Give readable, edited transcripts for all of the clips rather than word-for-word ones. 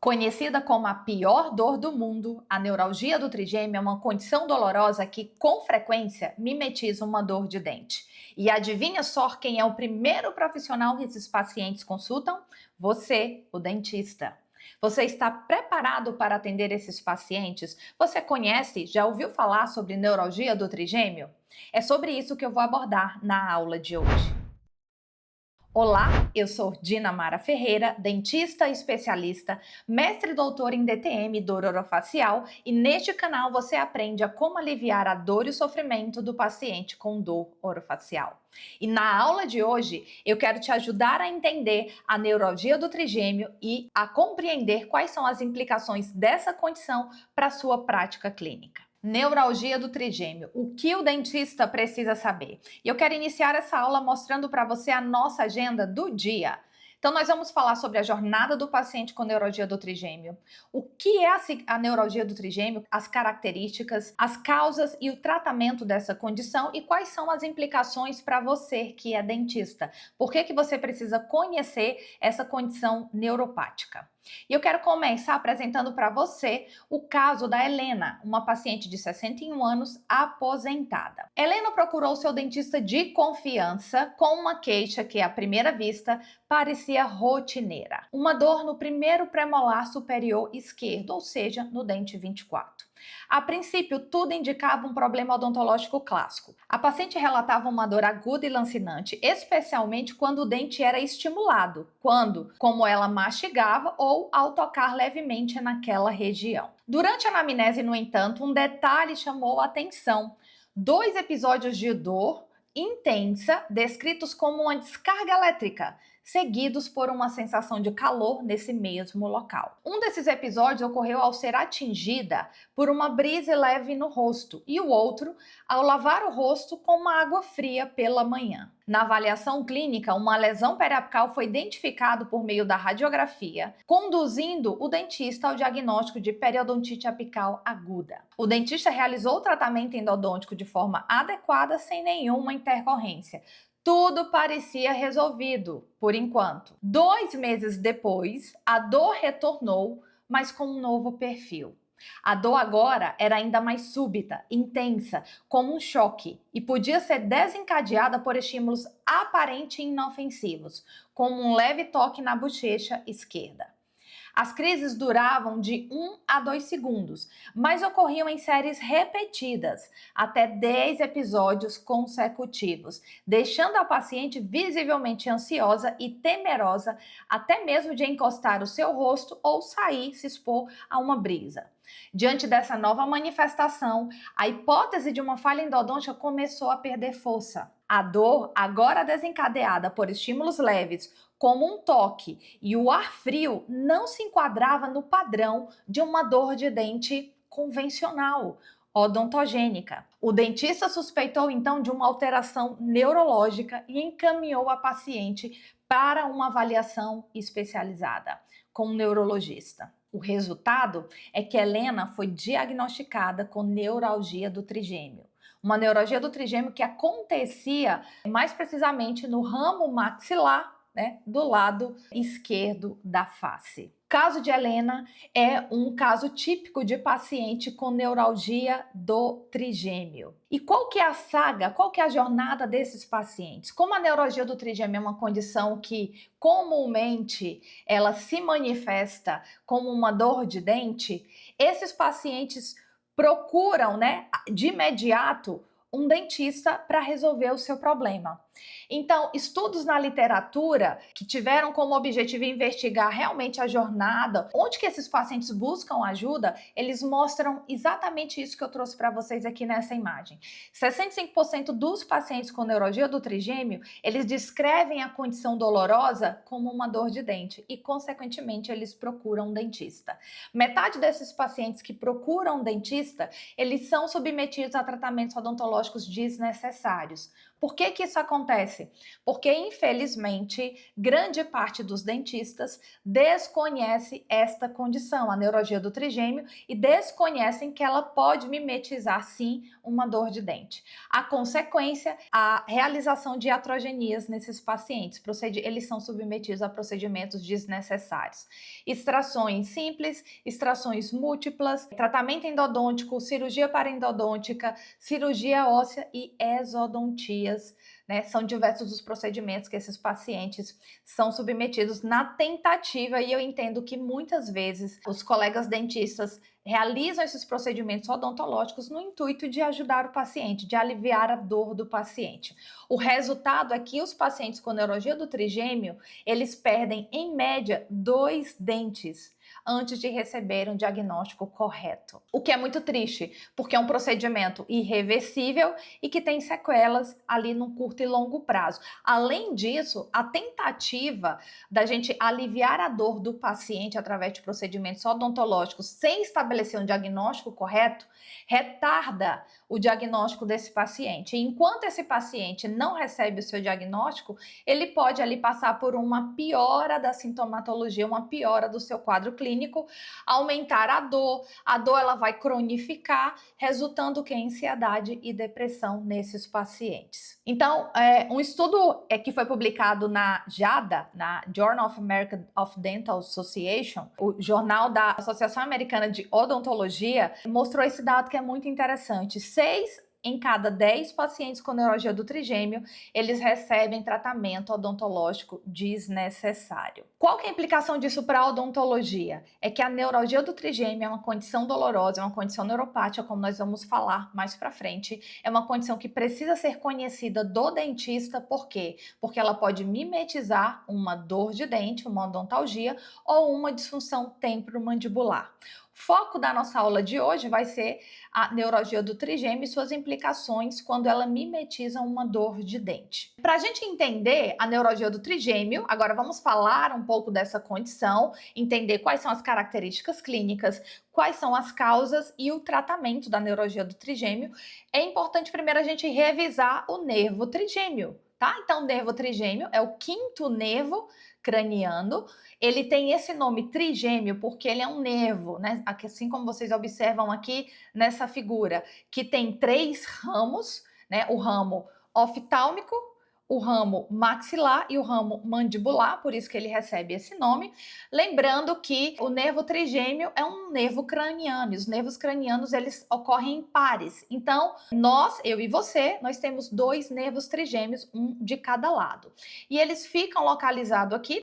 Conhecida como a pior dor do mundo, a neuralgia do trigêmeo é uma condição dolorosa que, com frequência, mimetiza uma dor de dente. E adivinha só quem é o primeiro profissional que esses pacientes consultam? Você, o dentista. Você está preparado para atender esses pacientes? Você conhece, já ouviu falar sobre neuralgia do trigêmeo? É sobre isso que eu vou abordar na aula de hoje. Olá, eu sou Dina Mara Ferreira, dentista especialista, mestre e doutora em DTM, dor orofacial, e neste canal você aprende a como aliviar a dor e o sofrimento do paciente com dor orofacial. E na aula de hoje, eu quero te ajudar a entender a neuralgia do trigêmeo e a compreender quais são as implicações dessa condição para a sua prática clínica. Neuralgia do trigêmeo. O que o dentista precisa saber? E eu quero iniciar essa aula mostrando para você a nossa agenda do dia. Então, nós vamos falar sobre a jornada do paciente com neuralgia do trigêmeo, o que é a neuralgia do trigêmeo, as características, as causas e o tratamento dessa condição e quais são as implicações para você que é dentista. Por que você precisa conhecer essa condição neuropática? E eu quero começar apresentando para você o caso da Helena, uma paciente de 61 anos aposentada. Helena procurou seu dentista de confiança com uma queixa que, à primeira vista, parecia rotineira. Uma dor no primeiro premolar superior esquerdo, ou seja, no dente 24. A princípio, tudo indicava um problema odontológico clássico. A paciente relatava uma dor aguda e lancinante, especialmente quando o dente era estimulado, como ela mastigava ou ao tocar levemente naquela região. Durante a anamnese, no entanto, um detalhe chamou a atenção. 2 episódios de dor intensa, descritos como uma descarga elétrica, seguidos por uma sensação de calor nesse mesmo local. Um desses episódios ocorreu ao ser atingida por uma brisa leve no rosto e o outro ao lavar o rosto com uma água fria pela manhã. Na avaliação clínica, uma lesão periapical foi identificada por meio da radiografia, conduzindo o dentista ao diagnóstico de periodontite apical aguda. O dentista realizou o tratamento endodôntico de forma adequada, sem nenhuma intercorrência. Tudo parecia resolvido, por enquanto. 2 meses depois, a dor retornou, mas com um novo perfil. A dor agora era ainda mais súbita, intensa, como um choque, e podia ser desencadeada por estímulos aparentes e inofensivos, como um leve toque na bochecha esquerda. As crises duravam de 1 a 2 segundos, mas ocorriam em séries repetidas, até 10 episódios consecutivos, deixando a paciente visivelmente ansiosa e temerosa, até mesmo de encostar o seu rosto ou sair, se expor a uma brisa. Diante dessa nova manifestação, a hipótese de uma falha endodôntica começou a perder força. A dor, agora desencadeada por estímulos leves, como um toque e o ar frio, não se enquadrava no padrão de uma dor de dente convencional, odontogênica. O dentista suspeitou então de uma alteração neurológica e encaminhou a paciente para uma avaliação especializada com um neurologista. O resultado é que Helena foi diagnosticada com neuralgia do trigêmeo. Uma neuralgia do trigêmeo que acontecia mais precisamente no ramo maxilar, do lado esquerdo da face. O caso de Helena é um caso típico de paciente com neuralgia do trigêmeo. E qual que é a saga, qual que é a jornada desses pacientes? Como a neuralgia do trigêmeo é uma condição que comumente ela se manifesta como uma dor de dente, esses pacientes procuram, de imediato um dentista para resolver o seu problema. Então, estudos na literatura que tiveram como objetivo investigar realmente a jornada, onde que esses pacientes buscam ajuda, eles mostram exatamente isso que eu trouxe para vocês aqui nessa imagem. 65% dos pacientes com neuralgia do trigêmeo, eles descrevem a condição dolorosa como uma dor de dente e, consequentemente, eles procuram um dentista. Metade desses pacientes que procuram um dentista, eles são submetidos a tratamentos odontológicos desnecessários. Por que que isso acontece? Porque, infelizmente, grande parte dos dentistas desconhece esta condição, a neuralgia do trigêmeo, e desconhecem que ela pode mimetizar, sim, uma dor de dente. A consequência, a realização de iatrogenias nesses pacientes. Eles são submetidos a procedimentos desnecessários. Extrações simples, extrações múltiplas, tratamento endodôntico, cirurgia paraendodôntica, cirurgia óssea e exodontias, né? São diversos os procedimentos que esses pacientes são submetidos na tentativa, e eu entendo que muitas vezes os colegas dentistas realizam esses procedimentos odontológicos no intuito de ajudar o paciente, de aliviar a dor do paciente. O resultado é que os pacientes com neuralgia do trigêmeo, eles perdem, em média, 2 dentes antes de receber um diagnóstico correto. O que é muito triste, porque é um procedimento irreversível e que tem sequelas ali no curto e longo prazo. Além disso, a tentativa da gente aliviar a dor do paciente através de procedimentos odontológicos sem estabelecer um diagnóstico correto, retarda o diagnóstico desse paciente. E enquanto esse paciente não recebe o seu diagnóstico, ele pode ali passar por uma piora da sintomatologia, uma piora do seu quadro clínico, aumentar a dor ela vai cronificar, resultando em ansiedade e depressão nesses pacientes. Então, um estudo que foi publicado na JADA, na Journal of American of Dental Association, o jornal da Associação Americana de Odontologia, mostrou esse dado que é muito interessante. 6 em cada 10 pacientes com neuralgia do trigêmeo, eles recebem tratamento odontológico desnecessário. Qual que é a implicação disso para a odontologia? É que a neuralgia do trigêmeo é uma condição dolorosa, é uma condição neuropática, como nós vamos falar mais para frente. É uma condição que precisa ser conhecida do dentista. Por quê? Porque ela pode mimetizar uma dor de dente, uma odontalgia ou uma disfunção temporomandibular. O foco da nossa aula de hoje vai ser a neuralgia do trigêmeo e suas implicações quando ela mimetiza uma dor de dente. Para a gente entender a neuralgia do trigêmeo, agora vamos falar um pouco dessa condição, entender quais são as características clínicas, quais são as causas e o tratamento da neuralgia do trigêmeo. É importante primeiro a gente revisar o nervo trigêmeo, tá? Então, o nervo trigêmeo é o 5º nervo craniano. Ele tem esse nome trigêmeo porque ele é um nervo, né? Assim como vocês observam aqui nessa figura, que tem 3 ramos, né? O ramo oftálmico, o ramo maxilar e o ramo mandibular, por isso que ele recebe esse nome. Lembrando que o nervo trigêmeo é um nervo craniano, e os nervos cranianos eles ocorrem em pares. Então, eu e você, nós temos 2 nervos trigêmeos, um de cada lado. E eles ficam localizados aqui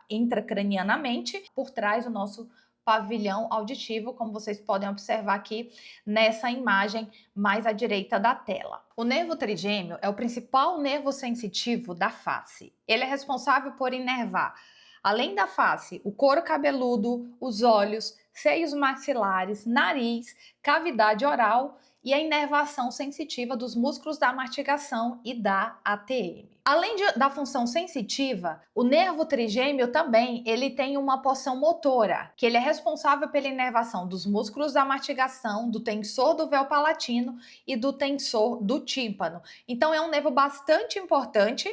intracranianamente, por trás do nosso pavilhão auditivo, como vocês podem observar aqui nessa imagem mais à direita da tela. O nervo trigêmeo é o principal nervo sensitivo da face. Ele é responsável por inervar, além da face, o couro cabeludo, os olhos, seios maxilares, nariz, cavidade oral e a inervação sensitiva dos músculos da mastigação e da ATM. Além da função sensitiva, o nervo trigêmeo também ele tem uma porção motora, que ele é responsável pela inervação dos músculos da mastigação, do tensor do véu palatino e do tensor do tímpano. Então é um nervo bastante importante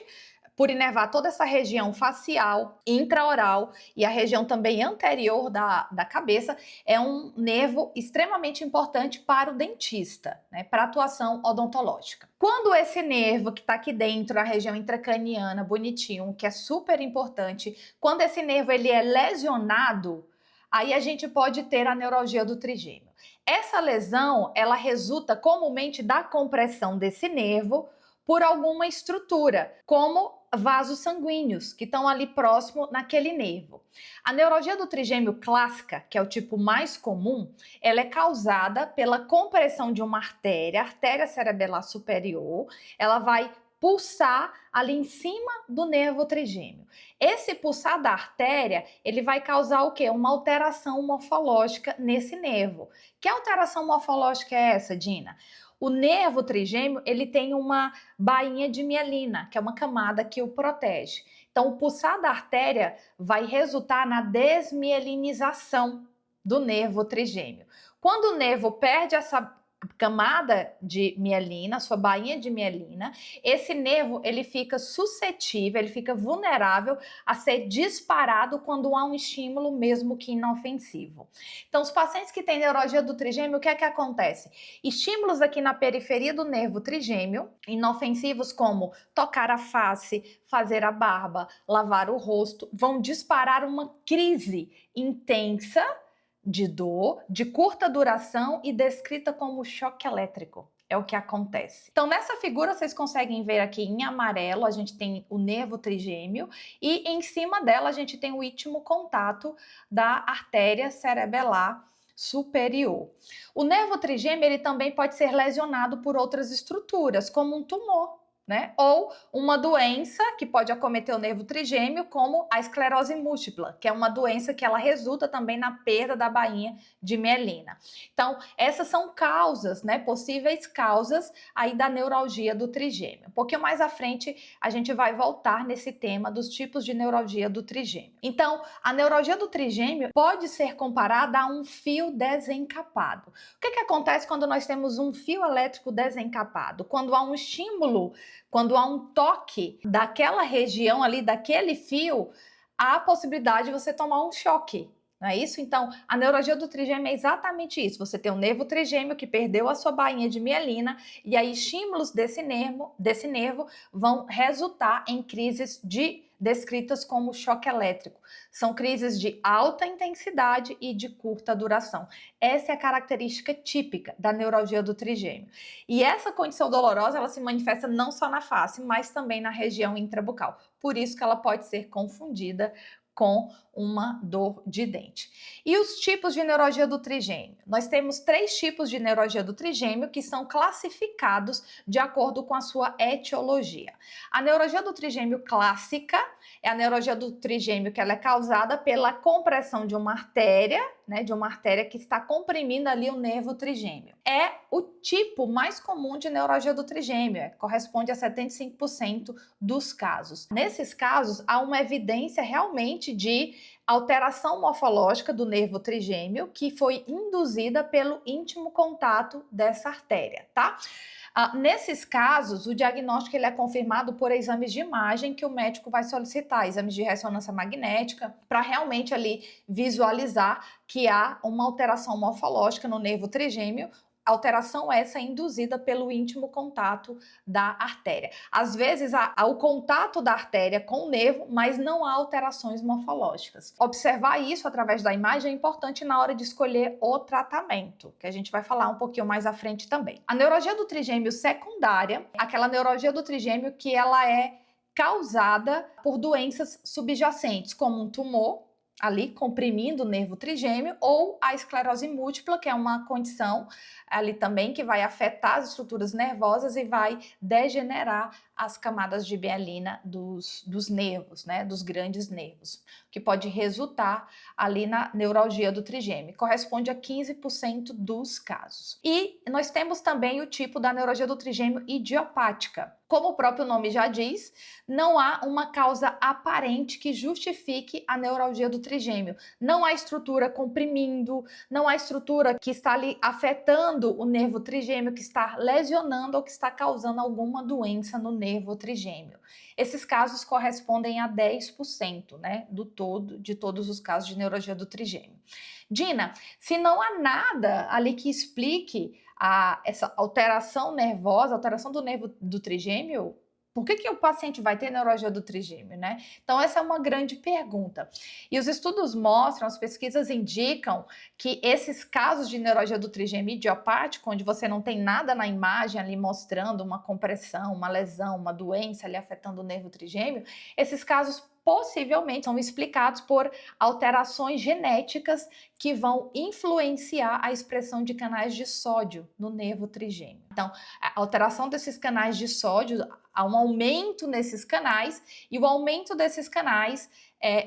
por inervar toda essa região facial, intraoral e a região também anterior da cabeça. É um nervo extremamente importante para o dentista, né, para a atuação odontológica. Quando esse nervo que está aqui dentro, a região intracraniana, bonitinho, que é super importante, quando esse nervo ele é lesionado, aí a gente pode ter a neuralgia do trigêmeo. Essa lesão, ela resulta comumente da compressão desse nervo por alguma estrutura, como vasos sanguíneos que estão ali próximo naquele nervo. A neuralgia do trigêmeo clássica, que é o tipo mais comum, ela é causada pela compressão de uma artéria, artéria cerebelar superior. Ela vai pulsar ali em cima do nervo trigêmeo. Esse pulsar da artéria, ele vai causar o quê? Uma alteração morfológica nesse nervo. Que alteração morfológica é essa, Dina? O nervo trigêmeo, ele tem uma bainha de mielina, que é uma camada que o protege. Então, o pulsar da artéria vai resultar na desmielinização do nervo trigêmeo. Quando o nervo perde essa camada de mielina, a sua bainha de mielina, esse nervo ele fica suscetível, ele fica vulnerável a ser disparado quando há um estímulo, mesmo que inofensivo. Então, os pacientes que têm neuralgia do trigêmeo, o que é que acontece? Estímulos aqui na periferia do nervo trigêmeo, inofensivos como tocar a face, fazer a barba, lavar o rosto, vão disparar uma crise intensa de dor, de curta duração e descrita como choque elétrico. É o que acontece. Então, nessa figura, vocês conseguem ver aqui em amarelo, a gente tem o nervo trigêmeo e em cima dela a gente tem o íntimo contato da artéria cerebelar superior. O nervo trigêmeo ele também pode ser lesionado por outras estruturas, como um tumor, né? Ou uma doença que pode acometer o nervo trigêmeo, como a esclerose múltipla, que é uma doença que ela resulta também na perda da bainha de mielina. Então, essas são causas, né? Possíveis causas aí da neuralgia do trigêmeo. Um pouquinho mais à frente, a gente vai voltar nesse tema dos tipos de neuralgia do trigêmeo. Então, a neuralgia do trigêmeo pode ser comparada a um fio desencapado. O que acontece quando nós temos um fio elétrico desencapado? Quando há um estímulo, quando há um toque daquela região ali, daquele fio, há a possibilidade de você tomar um choque. Não é isso? Então, a neuralgia do trigêmeo é exatamente isso. Você tem um nervo trigêmeo que perdeu a sua bainha de mielina e aí estímulos desse nervo vão resultar em crises descritas como choque elétrico. São crises de alta intensidade e de curta duração. Essa é a característica típica da neuralgia do trigêmeo. E essa condição dolorosa, ela se manifesta não só na face, mas também na região intrabucal. Por isso que ela pode ser confundida com uma dor de dente. E os tipos de neuralgia do trigêmeo? Nós temos 3 tipos de neuralgia do trigêmeo que são classificados de acordo com a sua etiologia. A neuralgia do trigêmeo clássica é a neuralgia do trigêmeo que ela é causada pela compressão de uma artéria, né, de uma artéria que está comprimindo ali o nervo trigêmeo. É o tipo mais comum de neuralgia do trigêmeo, corresponde a 75% dos casos. Nesses casos, há uma evidência realmente de alteração morfológica do nervo trigêmeo que foi induzida pelo íntimo contato dessa artéria, tá? Nesses casos, o diagnóstico ele é confirmado por exames de imagem que o médico vai solicitar, exames de ressonância magnética, para realmente ali visualizar que há uma alteração morfológica no nervo trigêmeo, alteração essa induzida pelo íntimo contato da artéria. Às vezes há o contato da artéria com o nervo, mas não há alterações morfológicas. Observar isso através da imagem é importante na hora de escolher o tratamento, que a gente vai falar um pouquinho mais à frente também. A neuralgia do trigêmeo secundária, aquela neuralgia do trigêmeo que ela é causada por doenças subjacentes, como um tumor, ali comprimindo o nervo trigêmeo, ou a esclerose múltipla, que é uma condição ali também que vai afetar as estruturas nervosas e vai degenerar as camadas de mielina dos nervos, né, dos grandes nervos, que pode resultar ali na neuralgia do trigêmeo. Corresponde a 15% dos casos. E nós temos também o tipo da neuralgia do trigêmeo idiopática. Como o próprio nome já diz, não há uma causa aparente que justifique a neuralgia do trigêmeo. Não há estrutura comprimindo, não há estrutura que está ali afetando o nervo trigêmeo, que está lesionando ou que está causando alguma doença no nervo trigêmeo. Esses casos correspondem a 10%, né, de todos os casos de neuralgia do trigêmeo. Dina, se não há nada ali que explique essa alteração nervosa, alteração do nervo do trigêmeo, por que o paciente vai ter neuralgia do trigêmeo, né? Então, essa é uma grande pergunta. E os estudos mostram, as pesquisas indicam que esses casos de neuralgia do trigêmeo idiopático, onde você não tem nada na imagem ali mostrando uma compressão, uma lesão, uma doença ali afetando o nervo trigêmeo, esses casos possivelmente são explicados por alterações genéticas que vão influenciar a expressão de canais de sódio no nervo trigêmeo. Então, a alteração desses canais de sódio, há um aumento nesses canais, e o aumento desses canais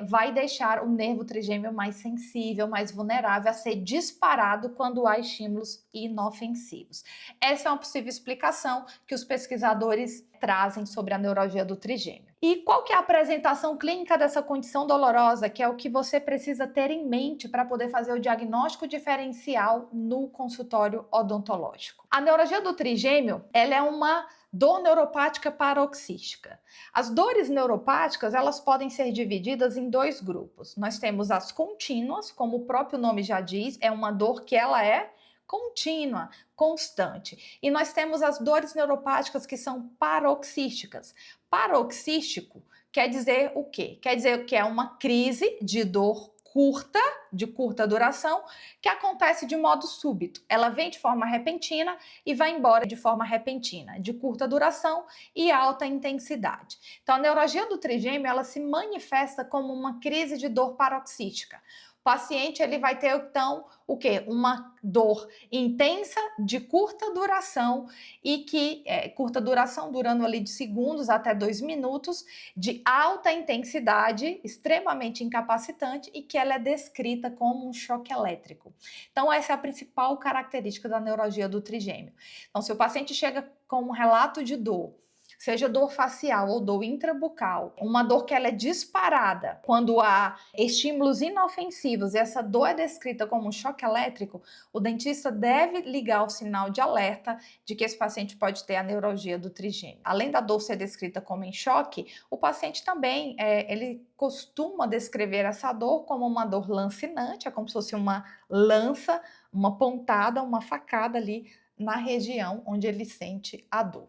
vai deixar o nervo trigêmeo mais sensível, mais vulnerável a ser disparado quando há estímulos inofensivos. Essa é uma possível explicação que os pesquisadores trazem sobre a neuralgia do trigêmeo. E qual que é a apresentação clínica dessa condição dolorosa, que é o que você precisa ter em mente para poder fazer o diagnóstico diferencial no consultório odontológico? A neuralgia do trigêmeo, ela é uma dor neuropática paroxística. As dores neuropáticas, elas podem ser divididas em dois grupos. Nós temos as contínuas, como o próprio nome já diz, é uma dor que ela é contínua, constante. E nós temos as dores neuropáticas que são paroxísticas. Paroxístico quer dizer o quê? Quer dizer que é uma crise de dor curta, de curta duração, que acontece de modo súbito. Ela vem de forma repentina e vai embora de forma repentina, de curta duração e alta intensidade. Então, a neuralgia do trigêmeo, ela se manifesta como uma crise de dor paroxística. O paciente ele vai ter, então, o quê? Uma dor intensa, de curta duração, e que, curta duração, durando ali de segundos até 2 minutos, de alta intensidade, extremamente incapacitante, e que ela é descrita como um choque elétrico. Então, essa é a principal característica da neuralgia do trigêmeo. Então, se o paciente chega com um relato de dor, seja dor facial ou dor intrabucal, uma dor que ela é disparada quando há estímulos inofensivos e essa dor é descrita como um choque elétrico, o dentista deve ligar o sinal de alerta de que esse paciente pode ter a neuralgia do trigêmeo. Além da dor ser descrita como em choque, o paciente também, ele costuma descrever essa dor como uma dor lancinante, é como se fosse uma lança, uma pontada, uma facada ali na região onde ele sente a dor.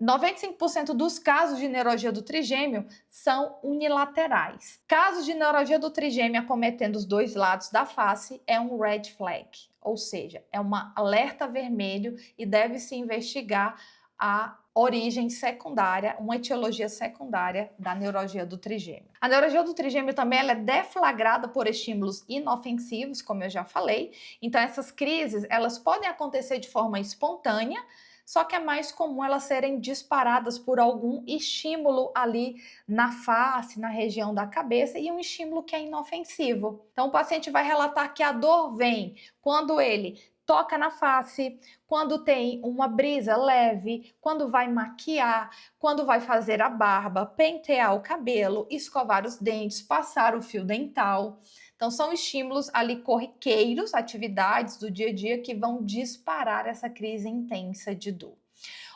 95% dos casos de neuralgia do trigêmeo são unilaterais. Casos de neuralgia do trigêmeo acometendo os dois lados da face é um red flag, ou seja, é uma alerta vermelho e deve-se investigar a origem secundária, uma etiologia secundária da neuralgia do trigêmeo. A neuralgia do trigêmeo também ela é deflagrada por estímulos inofensivos, como eu já falei. Então essas crises, elas podem acontecer de forma espontânea, só que é mais comum elas serem disparadas por algum estímulo ali na face, na região da cabeça, e um estímulo que é inofensivo. Então, o paciente vai relatar que a dor vem quando ele toca na face, quando tem uma brisa leve, quando vai maquiar, quando vai fazer a barba, pentear o cabelo, escovar os dentes, passar o fio dental. Então, são estímulos ali corriqueiros, atividades do dia a dia que vão disparar essa crise intensa de dor.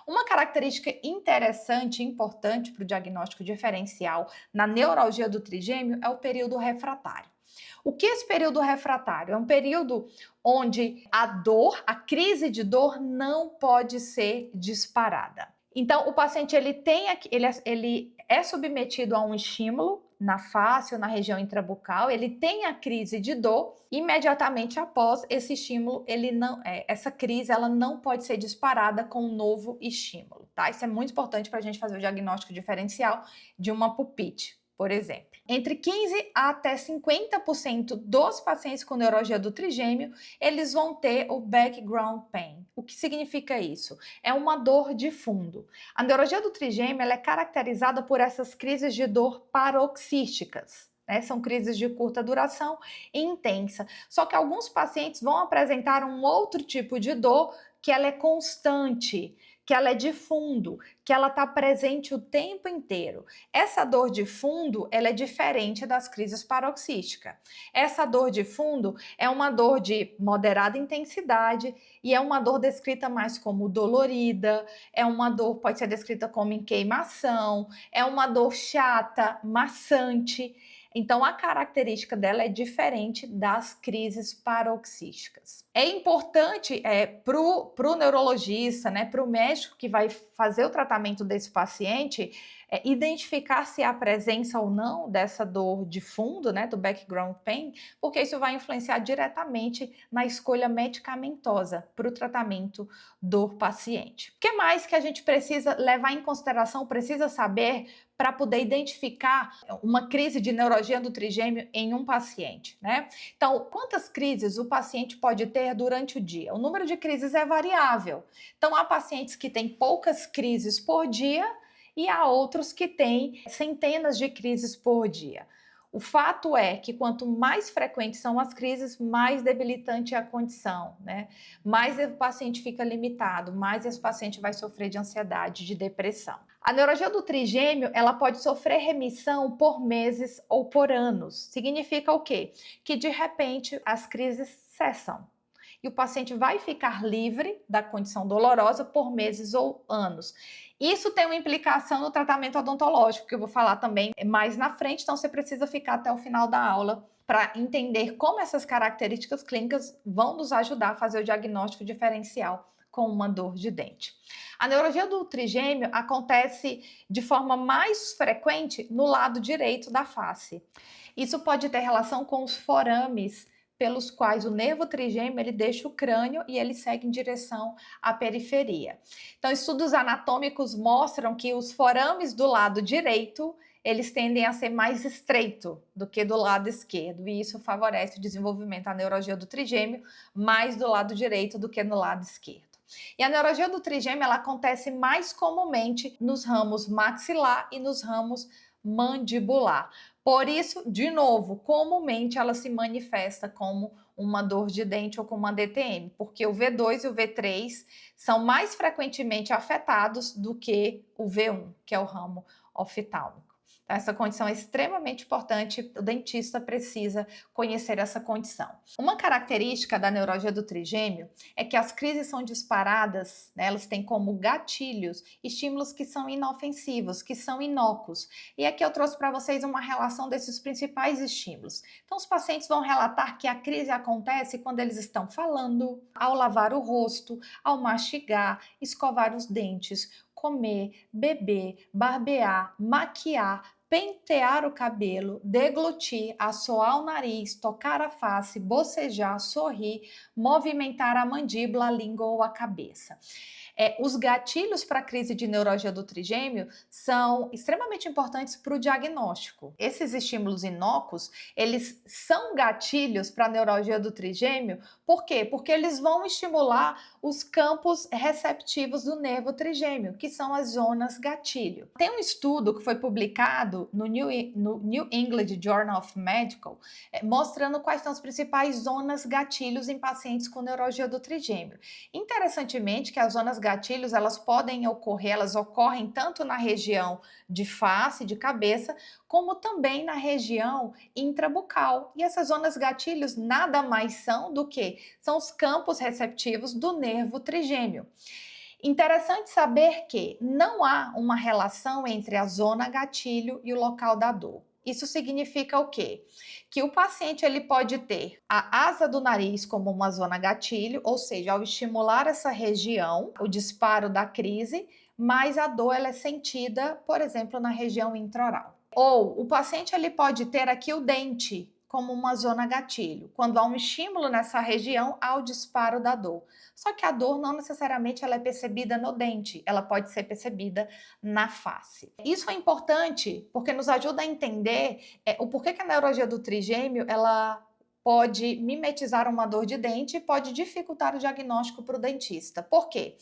Uma característica interessante e importante para o diagnóstico diferencial na neuralgia do trigêmeo é o período refratário. O que é esse período refratário? É um período onde a dor, a crise de dor não pode ser disparada. Então, o paciente ele é submetido a um estímulo na face ou na região intrabucal, ele tem a crise de dor, imediatamente após esse estímulo, essa crise ela não pode ser disparada com um novo estímulo, tá? Isso é muito importante para a gente fazer o diagnóstico diferencial de uma pulpite, por exemplo. Entre 15% até 50% dos pacientes com neuralgia do trigêmeo, eles vão ter o background pain. O que significa isso? É uma dor de fundo. A neuralgia do trigêmeo ela é caracterizada por essas crises de dor paroxísticas. São crises de curta duração e intensa. Só que alguns pacientes vão apresentar um outro tipo de dor que ela é constante, que ela é de fundo, que ela está presente o tempo inteiro. Essa dor de fundo, ela é diferente das crises paroxísticas. Essa dor de fundo é uma dor de moderada intensidade e é uma dor descrita mais como dolorida, é uma dor, pode ser descrita como em queimação, é uma dor chata, maçante. Então, a característica dela é diferente das crises paroxísticas. É importante para o neurologista, para o médico que vai fazer o tratamento desse paciente, identificar se há presença ou não dessa dor de fundo, do background pain, porque isso vai influenciar diretamente na escolha medicamentosa para o tratamento do paciente. O que mais que a gente precisa levar em consideração, precisa saber para poder identificar uma crise de neuralgia do trigêmeo em um paciente, Então, quantas crises o paciente pode ter durante o dia? O número de crises é variável. Então, há pacientes que têm poucas crises por dia e há outros que têm centenas de crises por dia. O fato é que quanto mais frequentes são as crises, mais debilitante é a condição, né? Mais o paciente fica limitado, mais esse paciente vai sofrer de ansiedade, de depressão. A neuralgia do trigêmeo, ela pode sofrer remissão por meses ou por anos. Significa o quê? Que de repente as crises cessam. E o paciente vai ficar livre da condição dolorosa por meses ou anos. Isso tem uma implicação no tratamento odontológico, que eu vou falar também mais na frente, então você precisa ficar até o final da aula para entender como essas características clínicas vão nos ajudar a fazer o diagnóstico diferencial com uma dor de dente. A neuralgia do trigêmeo acontece de forma mais frequente no lado direito da face. Isso pode ter relação com os forames pelos quais o nervo trigêmeo ele deixa o crânio e ele segue em direção à periferia. Então, estudos anatômicos mostram que os forames do lado direito eles tendem a ser mais estreito do que do lado esquerdo, e isso favorece o desenvolvimento da neuralgia do trigêmeo mais do lado direito do que no lado esquerdo. E a neuralgia do trigêmeo ela acontece mais comumente nos ramos maxilar e nos ramos mandibular. Por isso, de novo, comumente ela se manifesta como uma dor de dente ou como uma DTM, porque o V2 e o V3 são mais frequentemente afetados do que o V1, que é o ramo oftálmico. Essa condição é extremamente importante, o dentista precisa conhecer essa condição. Uma característica da neuralgia do trigêmeo é que as crises são disparadas, né, elas têm como gatilhos estímulos que são inofensivos, que são inócuos. E aqui eu trouxe para vocês uma relação desses principais estímulos. Então, os pacientes vão relatar que a crise acontece quando eles estão falando, ao lavar o rosto, ao mastigar, escovar os dentes, comer, beber, barbear, maquiar, pentear o cabelo, deglutir, assoar o nariz, tocar a face, bocejar, sorrir, movimentar a mandíbula, a língua ou a cabeça. Os gatilhos para a crise de neuralgia do trigêmeo são extremamente importantes para o diagnóstico. Esses estímulos inócuos, eles são gatilhos para a neuralgia do trigêmeo, por quê? Porque eles vão estimular os campos receptivos do nervo trigêmeo, que são as zonas gatilho. Tem um estudo que foi publicado no New England Journal of Medical, mostrando quais são as principais zonas gatilhos em pacientes com neuralgia do trigêmeo. Interessantemente que as zonas gatilhos, elas ocorrem tanto na região de face, de cabeça, como também na região intrabucal. E essas zonas gatilhos nada mais são os campos receptivos do nervo trigêmeo. Interessante saber que não há uma relação entre a zona gatilho e o local da dor. Isso significa o quê? Que o paciente ele pode ter a asa do nariz como uma zona gatilho, ou seja, ao estimular essa região, o disparo da crise, mas a dor ela é sentida, por exemplo, na região intraoral. Ou o paciente ele pode ter aqui o dente como uma zona gatilho. Quando há um estímulo nessa região, há o disparo da dor. Só que a dor não necessariamente ela é percebida no dente, ela pode ser percebida na face. Isso é importante porque nos ajuda a entender o porquê que a neuralgia do trigêmeo ela pode mimetizar uma dor de dente e pode dificultar o diagnóstico para o dentista. Por quê?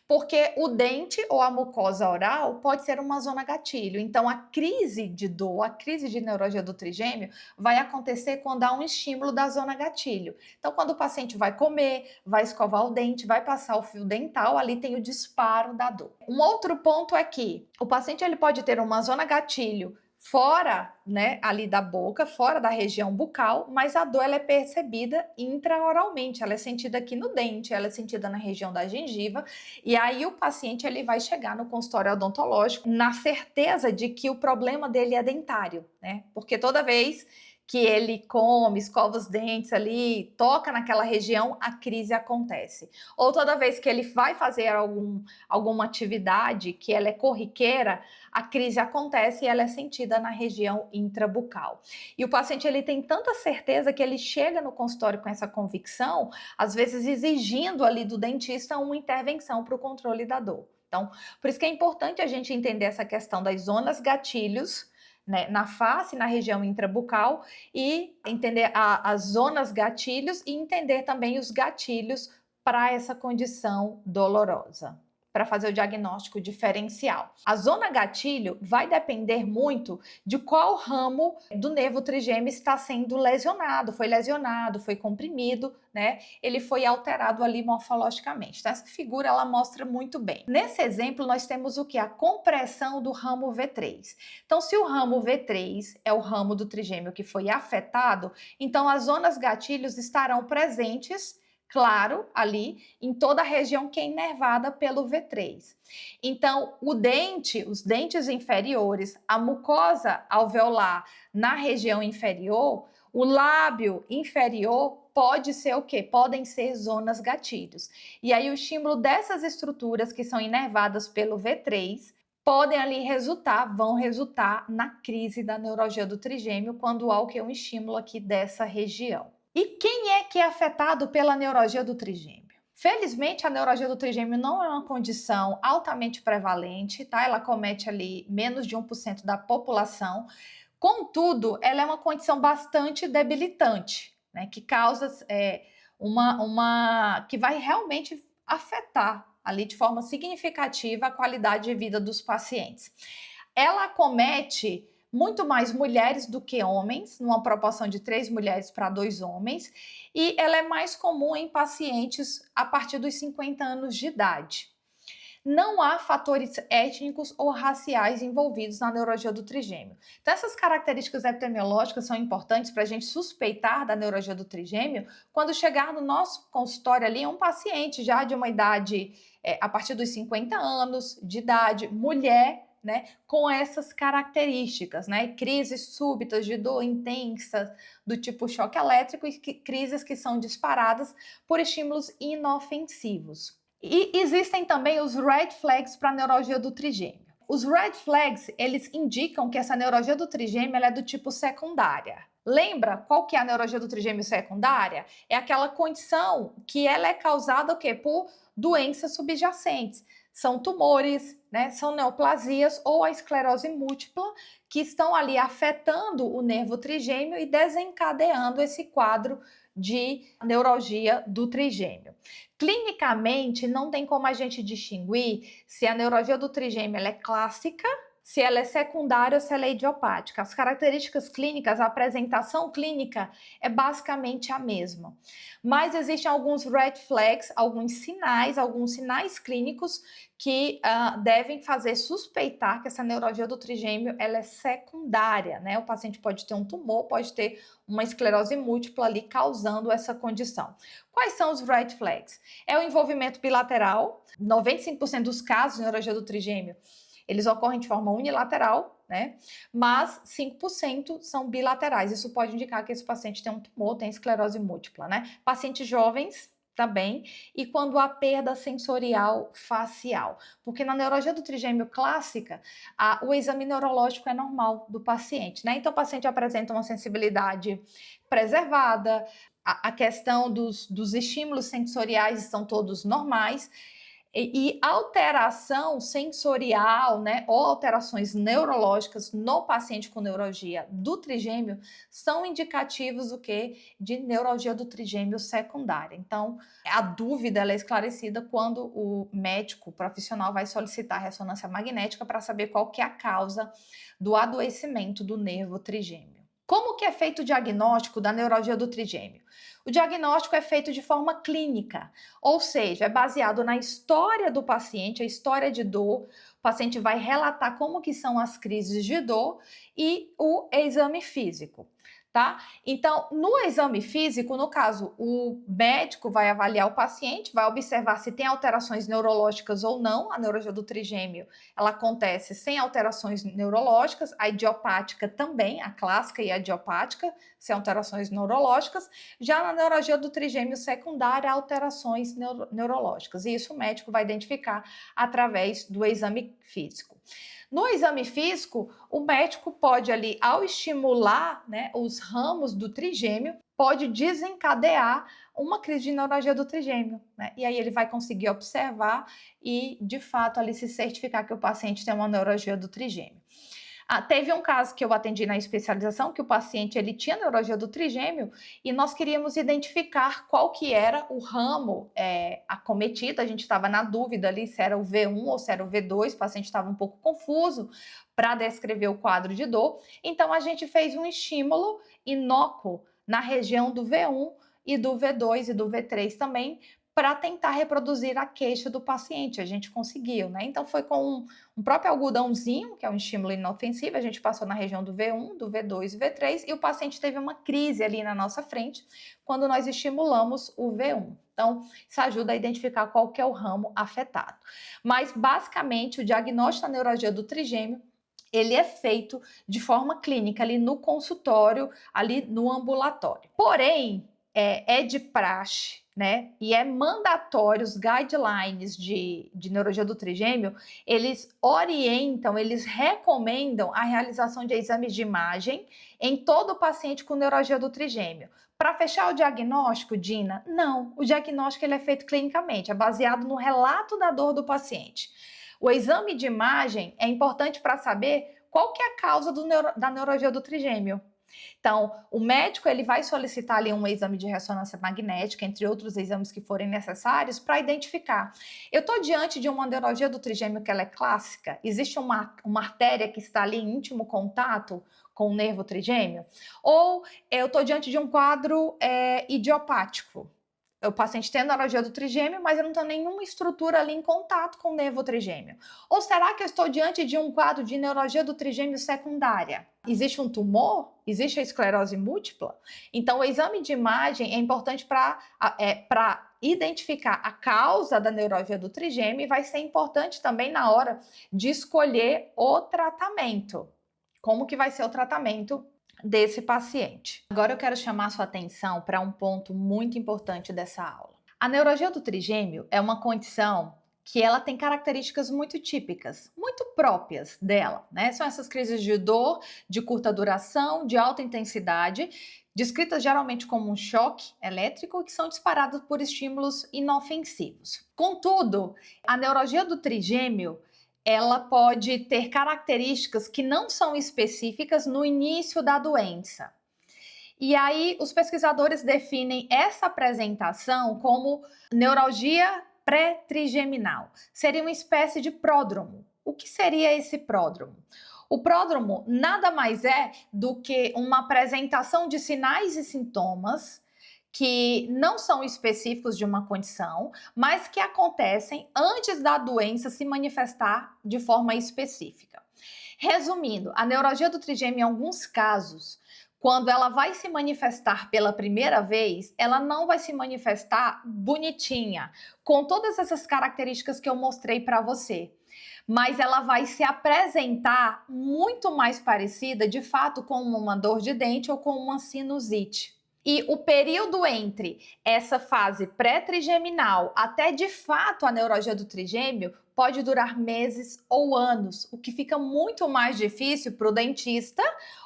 Porque o dente ou a mucosa oral pode ser uma zona gatilho. Então, a crise de dor, a crise de neuralgia do trigêmeo vai acontecer quando há um estímulo da zona gatilho. Então, quando o paciente vai comer, vai escovar o dente, vai passar o fio dental, ali tem o disparo da dor. Um outro ponto é que o paciente ele pode ter uma zona gatilho fora, né, ali da boca, fora da região bucal, mas a dor ela é percebida intraoralmente, ela é sentida aqui no dente, ela é sentida na região da gengiva, e aí o paciente ele vai chegar no consultório odontológico na certeza de que o problema dele é dentário, né? Porque toda vez que ele come, escova os dentes ali, toca naquela região, a crise acontece. Ou toda vez que ele vai fazer alguma atividade que ela é corriqueira, a crise acontece e ela é sentida na região intrabucal. E o paciente ele tem tanta certeza que ele chega no consultório com essa convicção, às vezes exigindo ali do dentista uma intervenção para o controle da dor. Então, por isso que é importante a gente entender essa questão das zonas gatilhos, né, na face, na região intrabucal, e entender as zonas gatilhos e entender também os gatilhos para essa condição dolorosa. para fazer o diagnóstico diferencial. A zona gatilho vai depender muito de qual ramo do nervo trigêmeo está sendo lesionado, foi comprimido, né? Ele foi alterado ali morfologicamente. Então, essa figura ela mostra muito bem. Nesse exemplo, nós temos o que? A compressão do ramo V3. Então, se o ramo V3 é o ramo do trigêmeo que foi afetado, então as zonas gatilhos estarão presentes, claro, ali em toda a região que é inervada pelo V3. Então, os dentes inferiores, a mucosa alveolar na região inferior, o lábio inferior pode ser o quê? Podem ser zonas gatilhos. E aí o estímulo dessas estruturas que são inervadas pelo V3 vão resultar na crise da neuralgia do trigêmeo quando há o que? Um estímulo aqui dessa região. E quem é que é afetado pela neuralgia do trigêmeo? Felizmente, a neuralgia do trigêmeo não é uma condição altamente prevalente, tá? Ela comete ali menos de 1% da população. Contudo, ela é uma condição bastante debilitante, né? Que causa que vai realmente afetar ali de forma significativa a qualidade de vida dos pacientes. Ela acomete muito mais mulheres do que homens, numa proporção de 3 mulheres para 2 homens, e ela é mais comum em pacientes a partir dos 50 anos de idade. Não há fatores étnicos ou raciais envolvidos na neuralgia do trigêmeo. Então, essas características epidemiológicas são importantes para a gente suspeitar da neuralgia do trigêmeo quando chegar no nosso consultório ali um paciente já de uma idade a partir dos 50 anos de idade, mulher, né, com essas características, né, crises súbitas de dor intensa do tipo choque elétrico e crises que são disparadas por estímulos inofensivos. E existem também os red flags para a neuralgia do trigêmeo. Os red flags, eles indicam que essa neuralgia do trigêmeo ela é do tipo secundária. Lembra qual que é a neuralgia do trigêmeo secundária? É aquela condição que ela é causada o quê? Por doenças subjacentes. São tumores, né? São neoplasias ou a esclerose múltipla que estão ali afetando o nervo trigêmeo e desencadeando esse quadro de neuralgia do trigêmeo. Clinicamente, não tem como a gente distinguir se a neuralgia do trigêmeo ela é clássica, se ela é secundária ou se ela é idiopática. As características clínicas, a apresentação clínica é basicamente a mesma. Mas existem alguns red flags, alguns sinais clínicos que devem fazer suspeitar que essa neuralgia do trigêmeo ela é secundária, né? O paciente pode ter um tumor, pode ter uma esclerose múltipla ali causando essa condição. Quais são os red flags? É o envolvimento bilateral. 95% dos casos de neuralgia do trigêmeo eles ocorrem de forma unilateral, né? Mas 5% são bilaterais. Isso pode indicar que esse paciente tem um tumor, tem esclerose múltipla, né? Pacientes jovens também, e quando há perda sensorial facial. Porque na neuralgia do trigêmeo clássica, o exame neurológico é normal do paciente, né? Então o paciente apresenta uma sensibilidade preservada, a questão dos estímulos sensoriais estão todos normais, e alteração sensorial, né, ou alterações neurológicas no paciente com neuralgia do trigêmeo são indicativos do que de neuralgia do trigêmeo secundária. Então, a dúvida ela é esclarecida quando o médico profissional vai solicitar ressonância magnética para saber qual que é a causa do adoecimento do nervo trigêmeo. Como que é feito o diagnóstico da neuralgia do trigêmeo? O diagnóstico é feito de forma clínica, ou seja, é baseado na história do paciente, a história de dor. O paciente vai relatar como que são as crises de dor e o exame físico, tá? Então, no exame físico, no caso, o médico vai avaliar o paciente, vai observar se tem alterações neurológicas ou não. A neuralgia do trigêmeo, ela acontece sem alterações neurológicas, a idiopática também, a clássica e a idiopática, sem alterações neurológicas. Já na neuralgia do trigêmeo secundária, alterações neurológicas. E isso o médico vai identificar através do exame físico. No exame físico, o médico pode ali, ao estimular, né, os ramos do trigêmeo, pode desencadear uma crise de neuralgia do trigêmeo, né? E aí ele vai conseguir observar e, de fato, ali se certificar que o paciente tem uma neuralgia do trigêmeo. Teve um caso que eu atendi na especialização, que o paciente ele tinha neuralgia do trigêmeo e nós queríamos identificar qual que era o ramo acometido. A gente estava na dúvida ali se era o V1 ou se era o V2, o paciente estava um pouco confuso para descrever o quadro de dor. Então, a gente fez um estímulo inócuo na região do V1 e do V2 e do V3 também, para tentar reproduzir a queixa do paciente. A gente conseguiu, né? Então foi com um próprio algodãozinho, que é um estímulo inofensivo, a gente passou na região do V1, do V2 e V3 e o paciente teve uma crise ali na nossa frente quando nós estimulamos o V1. Então, isso ajuda a identificar qual que é o ramo afetado. Mas, basicamente, o diagnóstico da neuralgia do trigêmeo ele é feito de forma clínica, ali no consultório, ali no ambulatório. Porém, é de praxe, né? E é mandatório, os guidelines de neurologia do trigêmeo, eles orientam, eles recomendam a realização de exames de imagem em todo paciente com neurologia do trigêmeo. Para fechar o diagnóstico, Dina, não. O diagnóstico ele é feito clinicamente, é baseado no relato da dor do paciente. O exame de imagem é importante para saber qual que é a causa da neuralgia do trigêmeo. Então, o médico ele vai solicitar ali um exame de ressonância magnética, entre outros exames que forem necessários, para identificar. Eu estou diante de uma neuralgia do trigêmeo que ela é clássica? Existe uma artéria que está ali em íntimo contato com o nervo trigêmeo? Ou eu estou diante de um quadro idiopático? O paciente tem neuralgia do trigêmeo, mas eu não tenho nenhuma estrutura ali em contato com o nervo trigêmeo. Ou será que eu estou diante de um quadro de neuralgia do trigêmeo secundária? Existe um tumor? Existe a esclerose múltipla? Então, o exame de imagem é importante para identificar a causa da neuralgia do trigêmeo e vai ser importante também na hora de escolher o tratamento. Como que vai ser o tratamento desse paciente. Agora eu quero chamar sua atenção para um ponto muito importante dessa aula. A neuralgia do trigêmeo é uma condição que ela tem características muito típicas, muito próprias dela, né? São essas crises de dor de curta duração, de alta intensidade, descritas geralmente como um choque elétrico, que são disparadas por estímulos inofensivos. Contudo, a neuralgia do trigêmeo ela pode ter características que não são específicas no início da doença. E aí, os pesquisadores definem essa apresentação como neuralgia pré-trigeminal. Seria uma espécie de pródromo. O que seria esse pródromo? O pródromo nada mais é do que uma apresentação de sinais e sintomas que não são específicos de uma condição, mas que acontecem antes da doença se manifestar de forma específica. Resumindo, a neuralgia do trigêmeo, em alguns casos, quando ela vai se manifestar pela primeira vez, ela não vai se manifestar bonitinha, com todas essas características que eu mostrei para você. Mas ela vai se apresentar muito mais parecida, de fato, com uma dor de dente ou com uma sinusite. E o período entre essa fase pré-trigeminal até de fato a neuralgia do trigêmeo pode durar meses ou anos, o que fica muito mais difícil para o dentista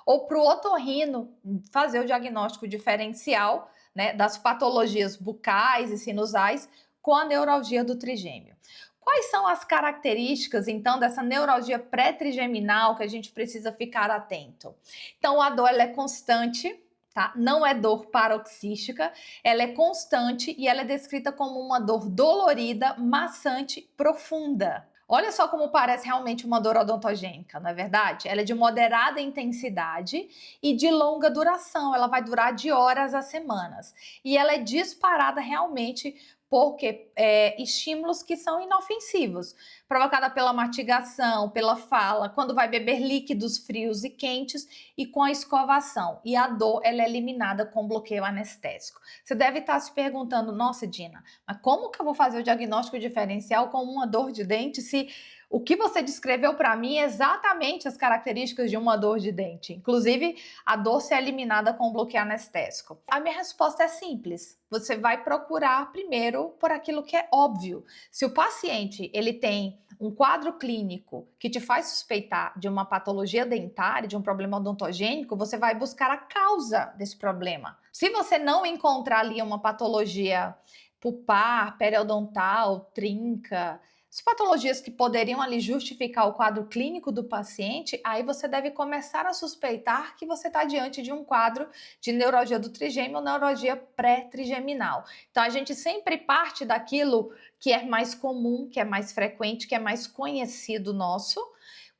ou para o otorrino fazer o diagnóstico diferencial, né, das patologias bucais e sinusais com a neuralgia do trigêmeo. Quais são as características, então, dessa neuralgia pré-trigeminal que a gente precisa ficar atento? Então, a dor ela é constante, tá? Não é dor paroxística, ela é constante e ela é descrita como uma dor dolorida, maçante, profunda. Olha só como parece realmente uma dor odontogênica, não é verdade? Ela é de moderada intensidade e de longa duração, ela vai durar de horas a semanas. E ela é disparada realmente porque estímulos que são inofensivos, provocada pela mastigação, pela fala, quando vai beber líquidos frios e quentes e com a escovação. E a dor ela é eliminada com bloqueio anestésico. Você deve estar se perguntando, nossa, Dina, mas como que eu vou fazer o diagnóstico diferencial com uma dor de dente se o que você descreveu para mim é exatamente as características de uma dor de dente, inclusive a dor ser eliminada com bloqueio anestésico? A minha resposta é simples. Você vai procurar primeiro por aquilo que é óbvio. Se o paciente ele tem um quadro clínico que te faz suspeitar de uma patologia dentária, de um problema odontogênico, você vai buscar a causa desse problema. Se você não encontrar ali uma patologia pulpar, periodontal, trinca, As patologias que poderiam ali justificar o quadro clínico do paciente, aí você deve começar a suspeitar que você está diante de um quadro de neuralgia do trigêmeo ou neuralgia pré-trigeminal. Então a gente sempre parte daquilo que é mais comum, que é mais frequente, que é mais conhecido nosso.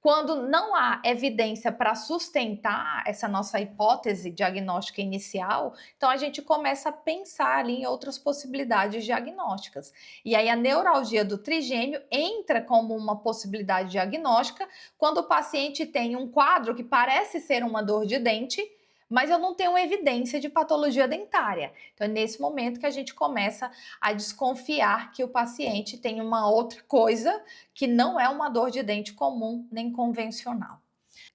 Quando não há evidência para sustentar essa nossa hipótese diagnóstica inicial, então a gente começa a pensar ali em outras possibilidades diagnósticas. E aí a neuralgia do trigêmeo entra como uma possibilidade diagnóstica quando o paciente tem um quadro que parece ser uma dor de dente, mas eu não tenho evidência de patologia dentária. Então é nesse momento que a gente começa a desconfiar que o paciente tem uma outra coisa que não é uma dor de dente comum nem convencional.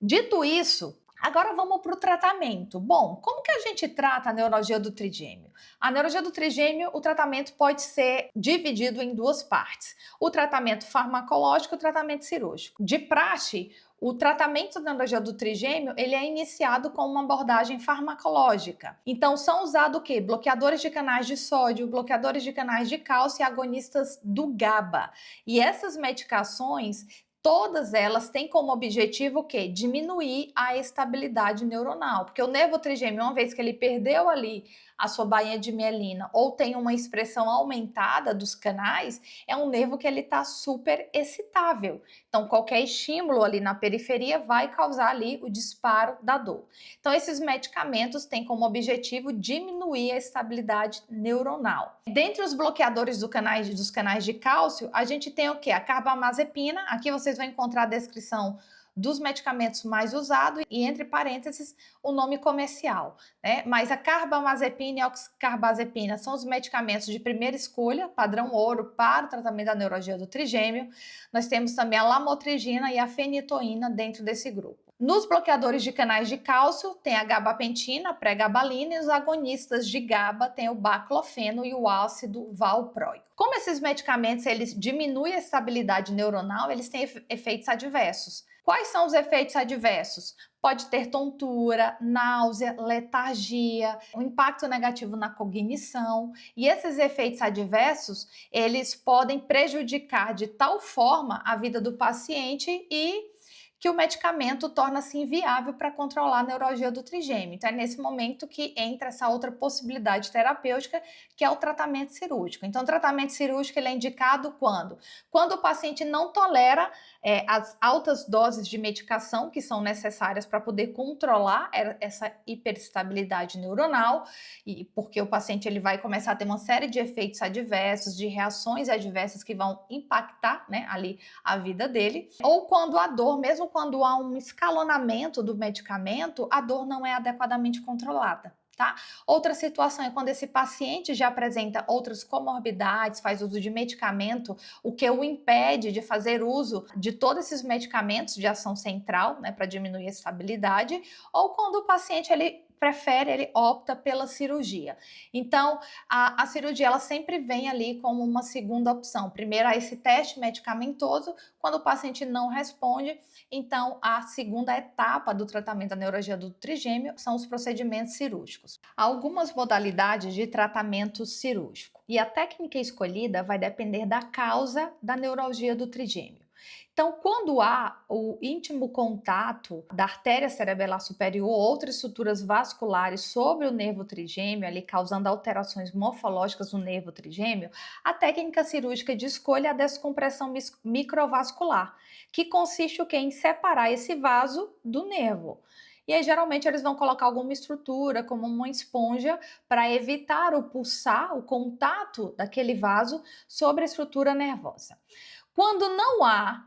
Dito isso, agora vamos para o tratamento. Bom, como que a gente trata a neuralgia do trigêmeo? A neuralgia do trigêmeo, o tratamento pode ser dividido em duas partes: o tratamento farmacológico e o tratamento cirúrgico. De praxe, o tratamento da neuralgia do trigêmeo, ele é iniciado com uma abordagem farmacológica. Então, são usados o quê? Bloqueadores de canais de sódio, bloqueadores de canais de cálcio e agonistas do GABA. E essas medicações, todas elas têm como objetivo o quê? Diminuir a estabilidade neuronal, porque o nervo trigêmeo, uma vez que ele perdeu ali a sua bainha de mielina ou tem uma expressão aumentada dos canais, é um nervo que ele está super excitável. Então, qualquer estímulo ali na periferia vai causar ali o disparo da dor. Então, esses medicamentos têm como objetivo diminuir a estabilidade neuronal. Dentre os bloqueadores dos canais de cálcio, a gente tem o quê? A carbamazepina. Aqui vocês vão encontrar a descrição dos medicamentos mais usados e, entre parênteses, o nome comercial, né? Mas a carbamazepina e a oxcarbazepina são os medicamentos de primeira escolha, padrão ouro, para o tratamento da neuralgia do trigêmeo. Nós temos também a lamotrigina e a fenitoína dentro desse grupo. Nos bloqueadores de canais de cálcio, tem a gabapentina, pré-gabalina, e os agonistas de GABA tem o baclofeno e o ácido valproico. Como esses medicamentos eles diminuem a estabilidade neuronal, eles têm efeitos adversos. Quais são os efeitos adversos? Pode ter tontura, náusea, letargia, um impacto negativo na cognição. E esses efeitos adversos, eles podem prejudicar de tal forma a vida do paciente e que o medicamento torna-se inviável para controlar a neuralgia do trigêmeo. Então é nesse momento que entra essa outra possibilidade terapêutica, que é o tratamento cirúrgico. Então o tratamento cirúrgico ele é indicado quando? Quando o paciente não tolera as altas doses de medicação que são necessárias para poder controlar essa hiperestabilidade neuronal, e porque o paciente ele vai começar a ter uma série de efeitos adversos, de reações adversas que vão impactar, né, ali a vida dele, ou quando a dor, mesmo quando há um escalonamento do medicamento, a dor não é adequadamente controlada. Tá? Outra situação é quando esse paciente já apresenta outras comorbidades, faz uso de medicamento, o que o impede de fazer uso de todos esses medicamentos de ação central, né, para diminuir a estabilidade, ou quando o paciente ele opta pela cirurgia. Então, a cirurgia ela sempre vem ali como uma segunda opção. Primeiro, há esse teste medicamentoso, quando o paciente não responde, então a segunda etapa do tratamento da neuralgia do trigêmeo são os procedimentos cirúrgicos. Há algumas modalidades de tratamento cirúrgico e a técnica escolhida vai depender da causa da neuralgia do trigêmeo. Então, quando há o íntimo contato da artéria cerebelar superior ou outras estruturas vasculares sobre o nervo trigêmeo, ali causando alterações morfológicas no nervo trigêmeo, a técnica cirúrgica de escolha é a descompressão microvascular, que consiste o quê? Em separar esse vaso do nervo. E aí, geralmente, eles vão colocar alguma estrutura, como uma esponja, para evitar o pulsar, o contato daquele vaso sobre a estrutura nervosa. Quando não há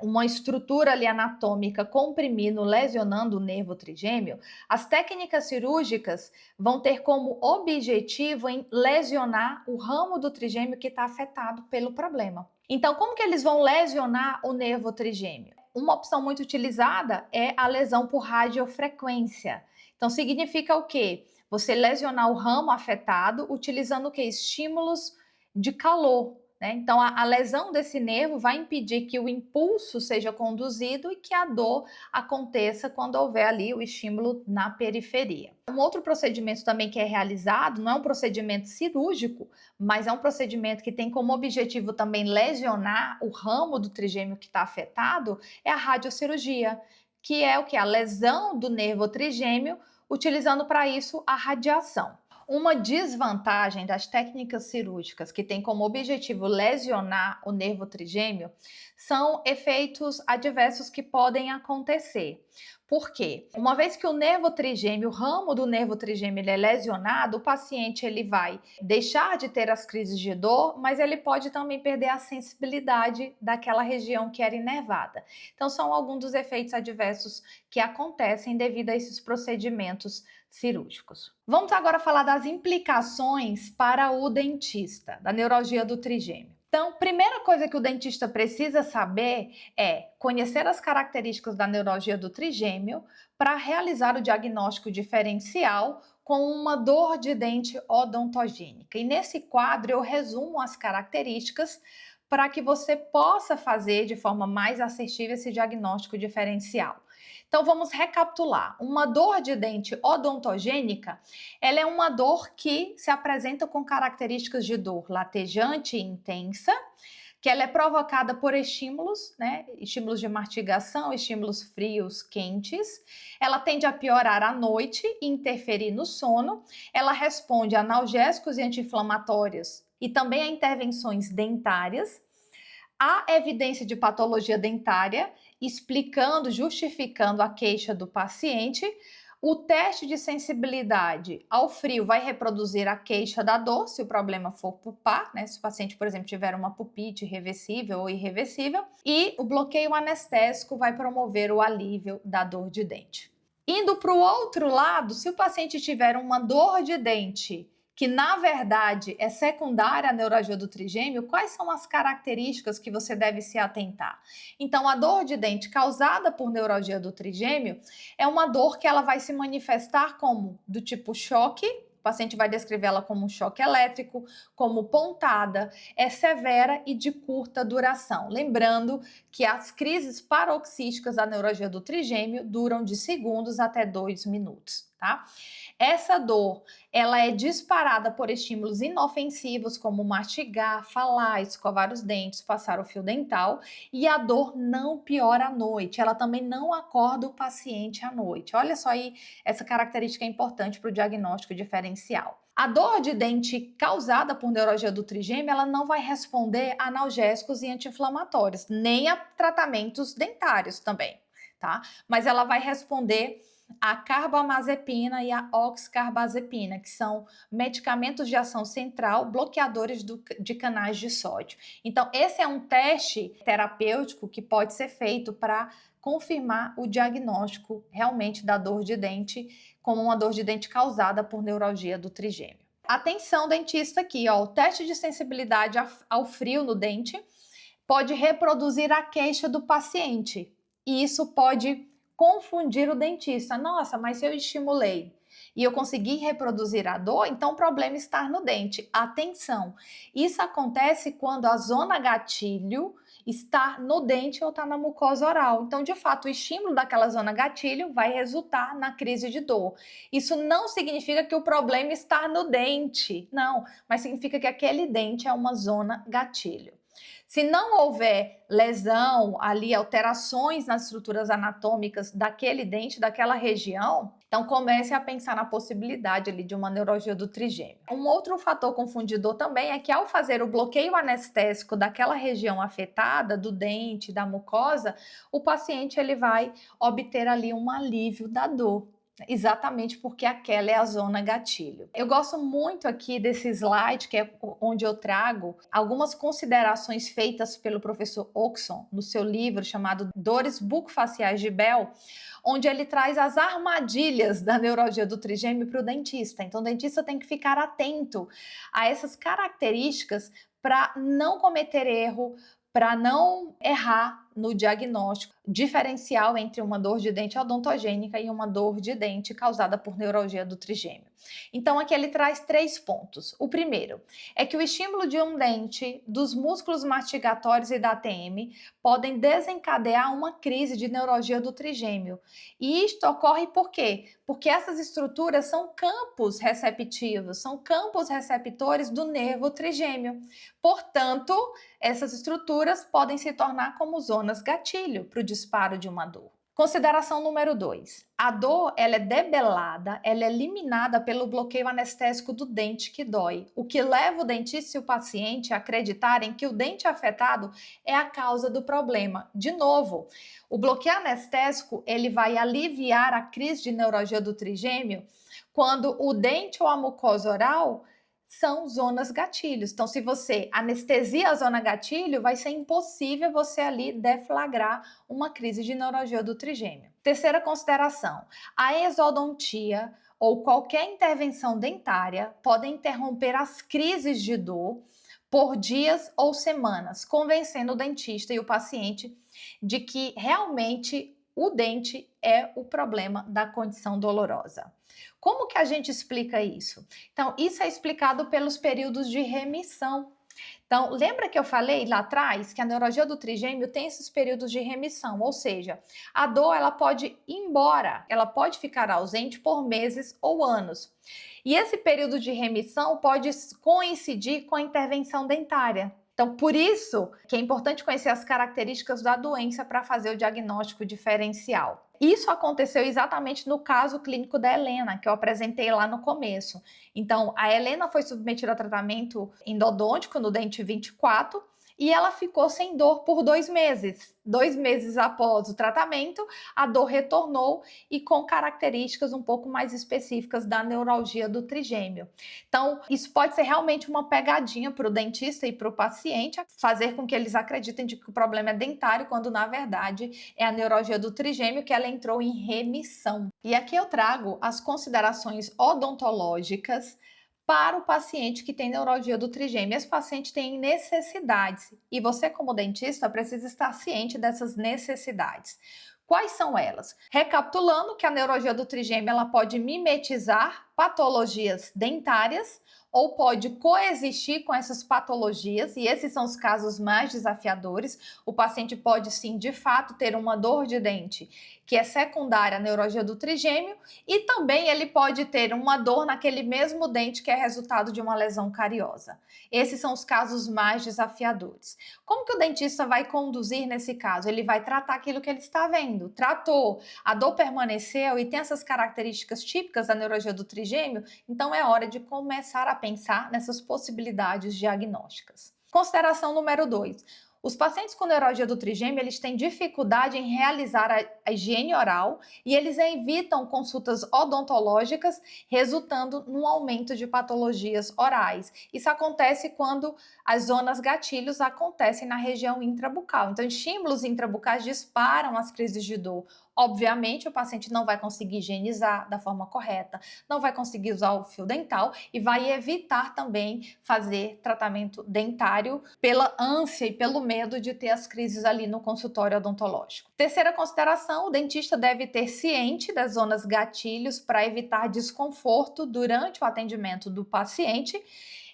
uma estrutura ali anatômica comprimindo, lesionando o nervo trigêmeo, as técnicas cirúrgicas vão ter como objetivo em lesionar o ramo do trigêmeo que está afetado pelo problema. Então, como que eles vão lesionar o nervo trigêmeo? Uma opção muito utilizada é a lesão por radiofrequência. Então, significa o quê? Você lesionar o ramo afetado utilizando o quê? Estímulos de calor. né? Então, a lesão desse nervo vai impedir que o impulso seja conduzido e que a dor aconteça quando houver ali o estímulo na periferia. Um outro procedimento também que é realizado, não é um procedimento cirúrgico, mas é um procedimento que tem como objetivo também lesionar o ramo do trigêmeo que está afetado, é a radiocirurgia, que é o que? A lesão do nervo trigêmeo, utilizando para isso a radiação. Uma desvantagem das técnicas cirúrgicas que tem como objetivo lesionar o nervo trigêmeo são efeitos adversos que podem acontecer. Por quê? Uma vez que o nervo trigêmeo, o ramo do nervo trigêmeo ele é lesionado, o paciente ele vai deixar de ter as crises de dor, mas ele pode também perder a sensibilidade daquela região que era inervada. Então, são alguns dos efeitos adversos que acontecem devido a esses procedimentos cirúrgicos. Vamos agora falar das implicações para o dentista, da neuralgia do trigêmeo. Então, primeira coisa que o dentista precisa saber é conhecer as características da neuralgia do trigêmeo para realizar o diagnóstico diferencial com uma dor de dente odontogênica. E nesse quadro eu resumo as características para que você possa fazer de forma mais assertiva esse diagnóstico diferencial. Então vamos recapitular. Uma dor de dente odontogênica, ela é uma dor que se apresenta com características de dor latejante e intensa, que ela é provocada por estímulos, né? Estímulos de mastigação, estímulos frios, quentes. Ela tende a piorar à noite e interferir no sono. Ela responde a analgésicos e anti-inflamatórios e também a intervenções dentárias. Há evidência de patologia dentária explicando, justificando a queixa do paciente. O teste de sensibilidade ao frio vai reproduzir a queixa da dor, se o problema for pulpar, né? Se o paciente, por exemplo, tiver uma pulpite reversível ou irreversível. E o bloqueio anestésico vai promover o alívio da dor de dente. Indo para o outro lado, se o paciente tiver uma dor de dente que na verdade é secundária à neuralgia do trigêmeo, quais são as características que você deve se atentar? Então, a dor de dente causada por neuralgia do trigêmeo é uma dor que ela vai se manifestar como do tipo choque. O paciente vai descrever ela como um choque elétrico, como pontada, é severa e de curta duração. Lembrando que as crises paroxísticas da neuralgia do trigêmeo duram de segundos até 2 minutos, tá? Essa dor, ela é disparada por estímulos inofensivos, como mastigar, falar, escovar os dentes, passar o fio dental, e a dor não piora à noite, ela também não acorda o paciente à noite. Olha só aí, essa característica é importante para o diagnóstico diferencial. A dor de dente causada por neuralgia do trigêmeo, ela não vai responder a analgésicos e anti-inflamatórios, nem a tratamentos dentários também, tá? Mas ela vai responder a carbamazepina e a oxcarbazepina, que são medicamentos de ação central, bloqueadores de canais de sódio. Então, esse é um teste terapêutico que pode ser feito para confirmar o diagnóstico realmente da dor de dente como uma dor de dente causada por neuralgia do trigêmeo. Atenção, dentista, aqui, ó, o teste de sensibilidade ao frio no dente pode reproduzir a queixa do paciente e isso pode confundir o dentista. Nossa, mas se eu estimulei e eu consegui reproduzir a dor, então o problema está no dente. Atenção, isso acontece quando a zona gatilho está no dente ou está na mucosa oral. Então, de fato, o estímulo daquela zona gatilho vai resultar na crise de dor. Isso não significa que o problema está no dente, não, mas significa que aquele dente é uma zona gatilho. Se não houver lesão ali, alterações nas estruturas anatômicas daquele dente, daquela região, então comece a pensar na possibilidade ali de uma neuralgia do trigêmeo. Um outro fator confundidor também é que ao fazer o bloqueio anestésico daquela região afetada, do dente, da mucosa, o paciente ele vai obter ali um alívio da dor. Exatamente porque aquela é a zona gatilho. Eu gosto muito aqui desse slide, que é onde eu trago algumas considerações feitas pelo professor Oxon no seu livro chamado Dores Bucofaciais de Bell, onde ele traz as armadilhas da neuralgia do trigêmeo para o dentista. Então, o dentista tem que ficar atento a essas características para não cometer erro, para não errar no diagnóstico diferencial entre uma dor de dente odontogênica e uma dor de dente causada por neuralgia do trigêmeo. Então, aqui ele traz 3 pontos. O primeiro é que o estímulo de um dente, dos músculos mastigatórios e da ATM podem desencadear uma crise de neuralgia do trigêmeo. E isto ocorre por quê? Porque essas estruturas são campos receptivos, são campos receptores do nervo trigêmeo. Portanto, essas estruturas podem se tornar como zonas gatilho para o disparo de uma dor. Consideração número 2. A dor ela é debelada, ela é eliminada pelo bloqueio anestésico do dente que dói, o que leva o dentista e o paciente a acreditarem que o dente afetado é a causa do problema. De novo, o bloqueio anestésico ele vai aliviar a crise de neuralgia do trigêmeo quando o dente ou a mucosa oral são zonas gatilhos. Então, se você anestesia a zona gatilho, vai ser impossível você ali deflagrar uma crise de neuralgia do trigêmeo. Terceira consideração, a exodontia ou qualquer intervenção dentária podem interromper as crises de dor por dias ou semanas, convencendo o dentista e o paciente de que realmente o dente é o problema da condição dolorosa. Como que a gente explica isso? Então, isso é explicado pelos períodos de remissão. Então, lembra que eu falei lá atrás que a neuralgia do trigêmeo tem esses períodos de remissão, ou seja, a dor ela pode ir embora, ela pode ficar ausente por meses ou anos. E esse período de remissão pode coincidir com a intervenção dentária. Então, por isso que é importante conhecer as características da doença para fazer o diagnóstico diferencial. Isso aconteceu exatamente no caso clínico da Helena, que eu apresentei lá no começo. Então, a Helena foi submetida a tratamento endodôntico no dente 24 e ela ficou sem dor por 2 meses. 2 meses após o tratamento, a dor retornou e com características um pouco mais específicas da neuralgia do trigêmeo. Então, isso pode ser realmente uma pegadinha para o dentista e para o paciente, fazer com que eles acreditem de que o problema é dentário, quando na verdade é a neuralgia do trigêmeo que ela entrou em remissão. E aqui eu trago as considerações odontológicas para o paciente que tem neuralgia do trigêmeo. Esse paciente tem necessidades e você, como dentista, precisa estar ciente dessas necessidades. Quais são elas? Recapitulando que a neuralgia do trigêmeo ela pode mimetizar patologias dentárias ou pode coexistir com essas patologias, e esses são os casos mais desafiadores. O paciente pode sim, de fato, ter uma dor de dente que é secundária à neuralgia do trigêmeo e também ele pode ter uma dor naquele mesmo dente que é resultado de uma lesão cariosa. Esses são os casos mais desafiadores. Como que o dentista vai conduzir nesse caso? Ele vai tratar aquilo que ele está vendo. Tratou, a dor permaneceu e tem essas características típicas da neuralgia do trigêmeo, então é hora de começar a pensar nessas possibilidades diagnósticas. Consideração número 2. Os pacientes com neuralgia do trigêmeo, eles têm dificuldade em realizar a higiene oral e eles evitam consultas odontológicas, resultando no aumento de patologias orais. Isso acontece quando as zonas gatilhos acontecem na região intrabucal. Então, estímulos intrabucais disparam as crises de dor. Obviamente, o paciente não vai conseguir higienizar da forma correta, não vai conseguir usar o fio dental e vai evitar também fazer tratamento dentário pela ânsia e pelo medo de ter as crises ali no consultório odontológico. Terceira consideração, o dentista deve ter ciente das zonas gatilhos para evitar desconforto durante o atendimento do paciente.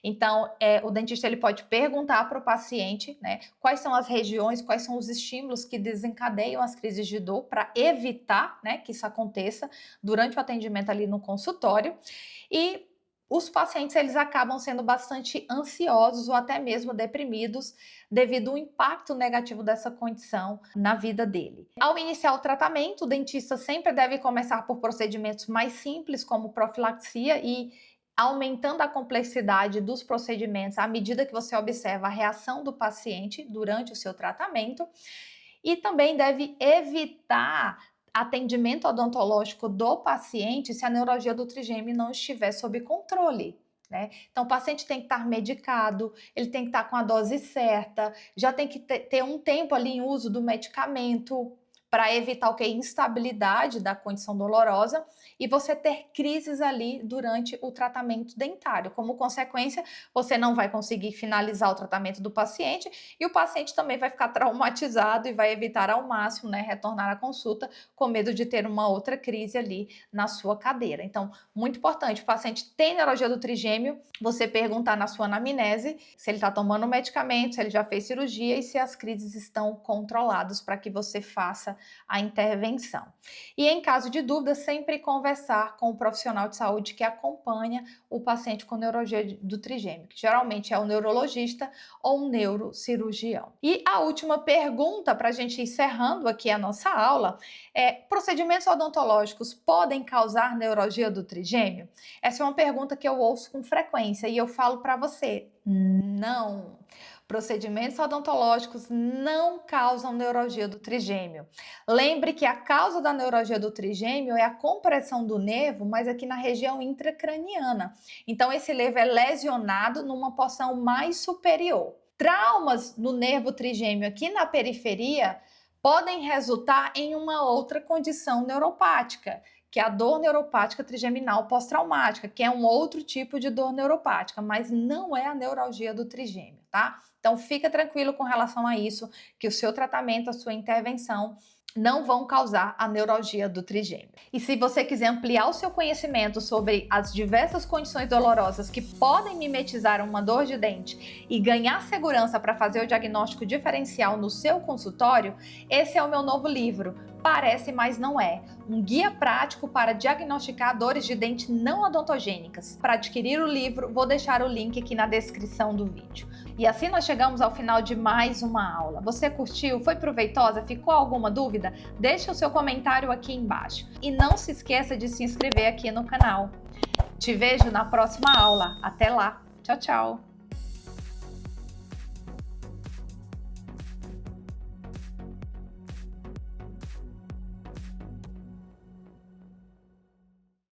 Então, o dentista ele pode perguntar para o paciente, né, quais são as regiões, quais são os estímulos que desencadeiam as crises de dor para evitar, né, que isso aconteça durante o atendimento ali no consultório. E os pacientes eles acabam sendo bastante ansiosos ou até mesmo deprimidos devido ao impacto negativo dessa condição na vida dele. Ao iniciar o tratamento, o dentista sempre deve começar por procedimentos mais simples, como profilaxia, e aumentando a complexidade dos procedimentos à medida que você observa a reação do paciente durante o seu tratamento, e também deve evitar atendimento odontológico do paciente se a neuralgia do trigêmeo não estiver sob controle, né? Então, o paciente tem que estar medicado, ele tem que estar com a dose certa, já tem que ter um tempo ali em uso do medicamento, para evitar o que? Instabilidade da condição dolorosa e você ter crises ali durante o tratamento dentário. Como consequência, você não vai conseguir finalizar o tratamento do paciente e o paciente também vai ficar traumatizado e vai evitar ao máximo, né, retornar à consulta com medo de ter uma outra crise ali na sua cadeira. Então, muito importante, o paciente tem neuralgia do trigêmeo, você perguntar na sua anamnese se ele está tomando medicamento, se ele já fez cirurgia e se as crises estão controladas para que você faça a intervenção. E em caso de dúvida, sempre conversar com o profissional de saúde que acompanha o paciente com neuralgia do trigêmeo, que geralmente é o neurologista ou um neurocirurgião. E a última pergunta, para a gente ir encerrando aqui a nossa aula, é: procedimentos odontológicos podem causar neuralgia do trigêmeo? Essa é uma pergunta que eu ouço com frequência e eu falo para você: não. Procedimentos odontológicos não causam neuralgia do trigêmeo. Lembre que a causa da neuralgia do trigêmeo é a compressão do nervo, mas aqui na região intracraniana. Então, esse nervo é lesionado numa porção mais superior. Traumas no nervo trigêmeo aqui na periferia podem resultar em uma outra condição neuropática, que é a dor neuropática trigeminal pós-traumática, que é um outro tipo de dor neuropática, mas não é a neuralgia do trigêmeo, tá? Então fica tranquilo com relação a isso, que o seu tratamento, a sua intervenção não vão causar a neuralgia do trigêmeo. E se você quiser ampliar o seu conhecimento sobre as diversas condições dolorosas que podem mimetizar uma dor de dente e ganhar segurança para fazer o diagnóstico diferencial no seu consultório, esse é o meu novo livro, Parece, mas não é. Um guia prático para diagnosticar dores de dente não odontogênicas. Para adquirir o livro, vou deixar o link aqui na descrição do vídeo. E assim nós chegamos ao final de mais uma aula. Você curtiu? Foi proveitosa? Ficou alguma dúvida? Deixe o seu comentário aqui embaixo. E não se esqueça de se inscrever aqui no canal. Te vejo na próxima aula. Até lá. Tchau, tchau.